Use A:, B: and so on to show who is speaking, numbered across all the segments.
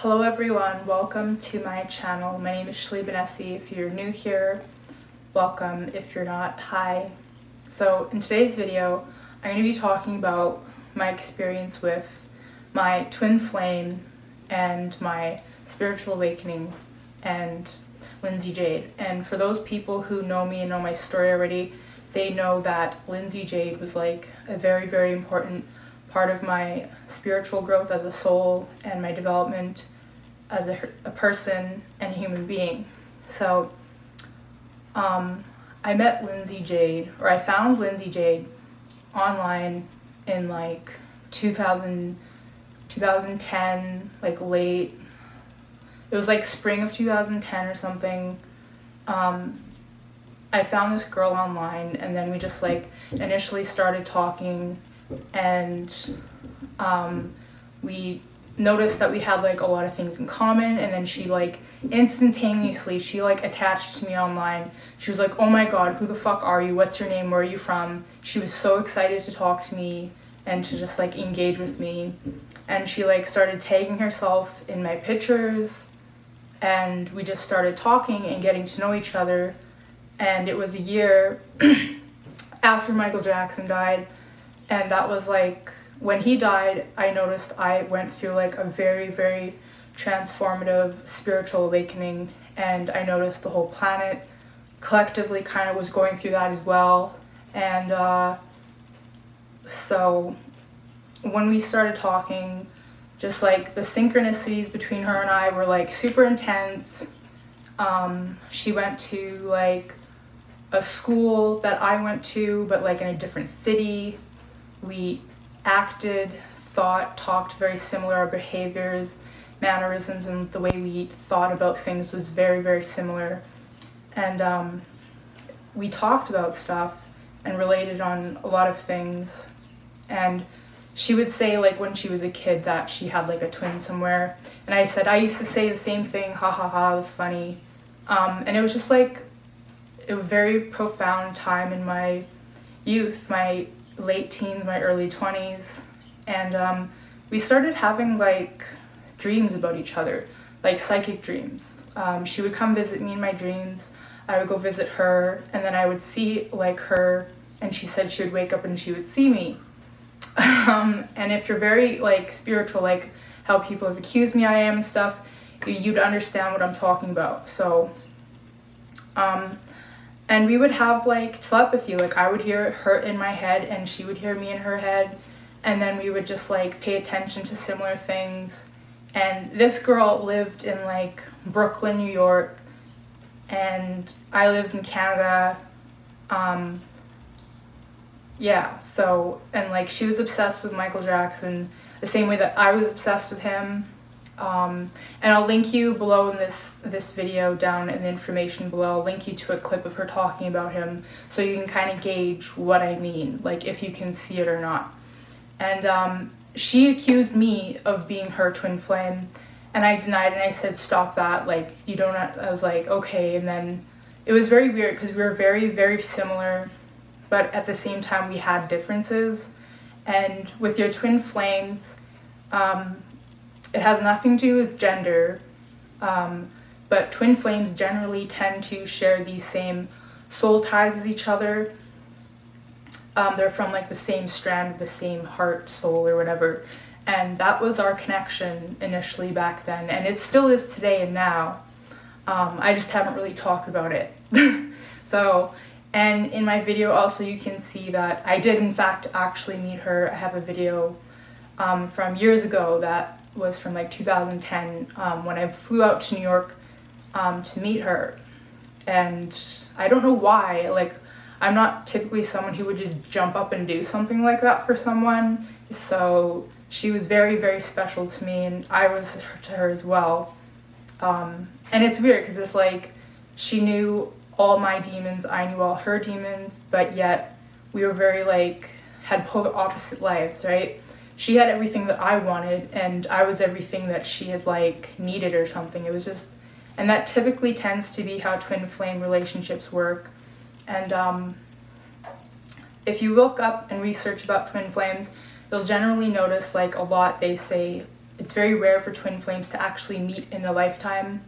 A: Hello everyone, welcome to my channel. My name is Linsey. If you're new here, welcome. If you're not, hi. So in today's video, I'm going to be talking about my experience with my twin flame and my spiritual awakening and Linsey Jade. And for those people who know me and know my story already, they know that Linsey Jade was like a very, very important part of my spiritual growth as a soul and my development as a person and a human being. So I met Linsey Jade, or I found Linsey Jade online in like 2010, like late, it was like spring of 2010 or something. I found this girl online, and then we just like initially started talking, and we noticed that we had like a lot of things in common. And then she like instantaneously, she like attached to me online. She was like, oh my god, who the fuck are you, what's your name, where are you from? She was so excited to talk to me and to just like engage with me. And she like started tagging herself in my pictures, and we just started talking and getting to know each other. And it was a year after Michael Jackson died, and that was like, when he died, I noticed I went through like a very, very transformative spiritual awakening, and I noticed the whole planet collectively kind of was going through that as well. And so when we started talking, just like the synchronicities between her and I were like super intense. She went to like a school that I went to, but like in a different city. We acted, thought, talked very similar. Our behaviors, mannerisms, and the way we thought about things was very, very similar. And we talked about stuff and related on a lot of things. And she would say like when she was a kid that she had like a twin somewhere. And I said, I used to say the same thing, ha ha ha, it was funny. And it was just like a very profound time in my youth, my late teens, my early 20s. And we started having like dreams about each other, like psychic dreams. She would come visit me in my dreams, I would go visit her, and then I would see like her, and she said she would wake up and she would see me. And if you're very like spiritual, like how people have accused me I am and stuff, you'd understand what I'm talking about. So and we would have like telepathy, like I would hear her in my head and she would hear me in her head, and then we would just like pay attention to similar things. And this girl lived in like Brooklyn, New York, and I lived in Canada. So, and like she was obsessed with Michael Jackson the same way that I was obsessed with him. And I'll link you below in this video, down in the information below, I'll link you to a clip of her talking about him so you can kind of gauge what I mean, like if you can see it or not. And she accused me of being her twin flame, and I denied, and I said, stop that, like you don't, I was like, okay. And then it was very weird because we were very, very similar, but at the same time we had differences. And with your twin flames, it has nothing to do with gender, but twin flames generally tend to share these same soul ties as each other. They're from like the same strand of the same heart, soul, or whatever. And that was our connection initially back then, and it still is today and now. I just haven't really talked about it. So, and in my video also you can see that I did in fact actually meet her. I have a video from years ago that was from like 2010, when I flew out to New York to meet her. And I don't know why, like I'm not typically someone who would just jump up and do something like that for someone. So she was very, very special to me, and I was to her as well. And it's weird because it's like she knew all my demons, I knew all her demons, but yet we were very like, had polar opposite lives, right? She had everything that I wanted, and I was everything that she had like needed or something. It was just, and that typically tends to be how twin flame relationships work. And if you look up and research about twin flames, you'll generally notice like a lot they say it's very rare for twin flames to actually meet in a lifetime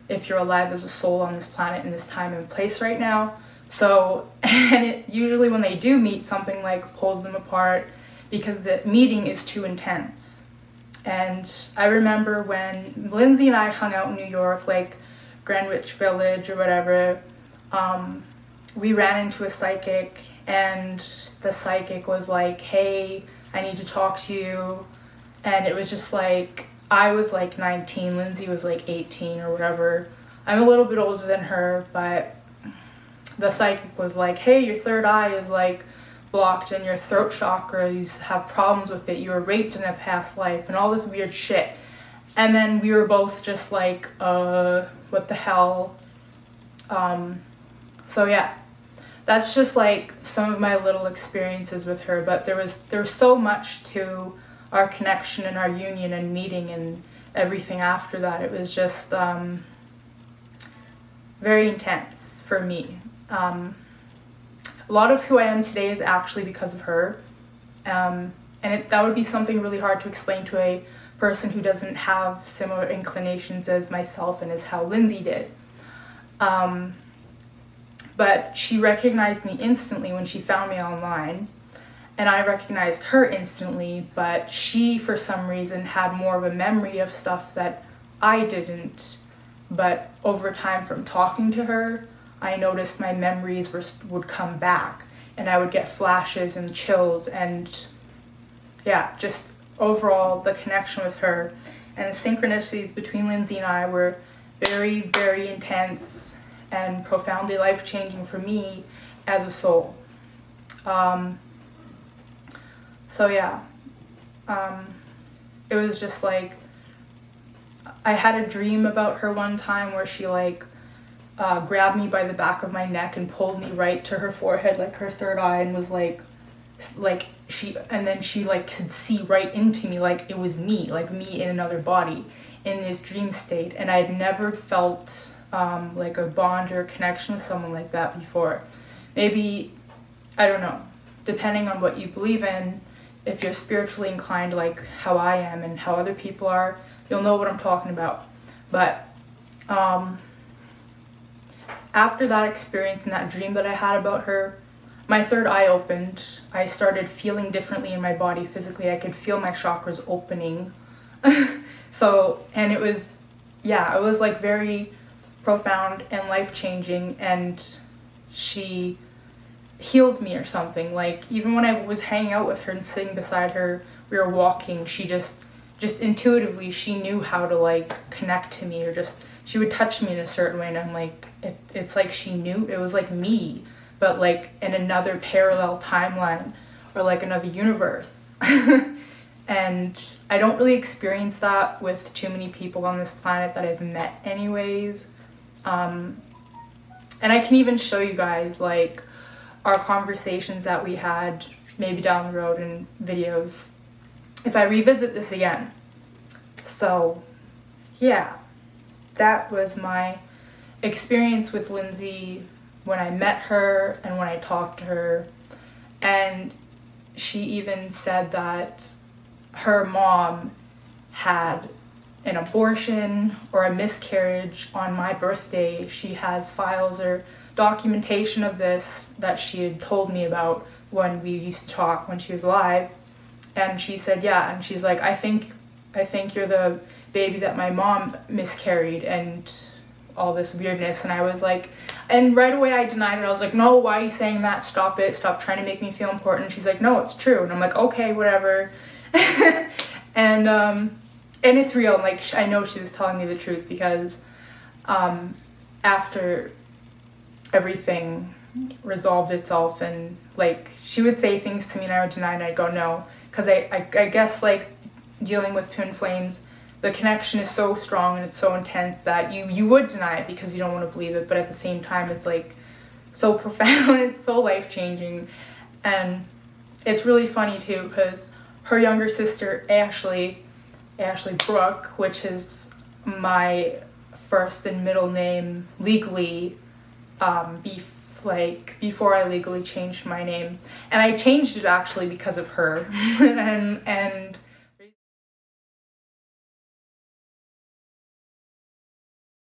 A: if you're alive as a soul on this planet in this time and place right now. So, and usually when they do meet, something like pulls them apart because the meeting is too intense. And I remember when Linsey and I hung out in New York, like Greenwich Village or whatever, we ran into a psychic, and the psychic was like, hey, I need to talk to you. And it was just like, I was like 19, Linsey was like 18 or whatever. I'm a little bit older than her, but the psychic was like, hey, your third eye is like blocked in your throat chakra, you have problems with it, you were raped in a past life, and all this weird shit. And then we were both just like, what the hell? So yeah, that's just like some of my little experiences with her, but there was so much to our connection and our union and meeting and everything after that. It was just very intense for me. A lot of who I am today is actually because of her, and that would be something really hard to explain to a person who doesn't have similar inclinations as myself and as how Linsey did. But she recognized me instantly when she found me online, and I recognized her instantly, but she, for some reason, had more of a memory of stuff that I didn't. But over time, from talking to her, I noticed my memories would come back, and I would get flashes and chills, and yeah, just overall the connection with her and the synchronicities between Linsey and I were very, very intense and profoundly life-changing for me as a soul. So yeah, it was just like, I had a dream about her one time where she like grabbed me by the back of my neck and pulled me right to her forehead, like her third eye, and was like and then she like could see right into me, like it was me, like me in another body in this dream state. And I had never felt like a bond or a connection with someone like that before. Maybe, I don't know, depending on what you believe in, if you're spiritually inclined like how I am and how other people are, you'll know what I'm talking about. But after that experience and that dream that I had about her, my third eye opened. I started feeling differently in my body physically. I could feel my chakras opening. So, and it was like very profound and life-changing, and she healed me or something. Like, even when I was hanging out with her and sitting beside her, we were walking, she just intuitively, she knew how to like connect to me, or just, she would touch me in a certain way, and I'm like, it's like she knew, it was like me, but like in another parallel timeline, or like another universe. And I don't really experience that with too many people on this planet that I've met anyways. And I can even show you guys like our conversations that we had maybe down the road in videos if I revisit this again. So yeah, that was my experience with Linsey when I met her and when I talked to her. And she even said that her mom had an abortion or a miscarriage on my birthday. She has files or documentation of this that she had told me about when we used to talk when she was alive. And she said, yeah, and she's like, I think you're the baby that my mom miscarried, and all this weirdness. And I was like, and right away I denied it. I was like, no, why are you saying that? Stop it. Stop trying to make me feel important. She's like, no, it's true. And I'm like, okay, whatever. And it's real. And like, I know she was telling me the truth, because after everything resolved itself, and like she would say things to me and I would deny, and I'd go no, because I guess like dealing with twin flames, the connection is so strong and it's so intense that you would deny it because you don't want to believe it, but at the same time it's like so profound, it's so life-changing. And it's really funny too, because her younger sister Ashley Brooke, which is my first and middle name legally, before I legally changed my name, and I changed it actually because of her. and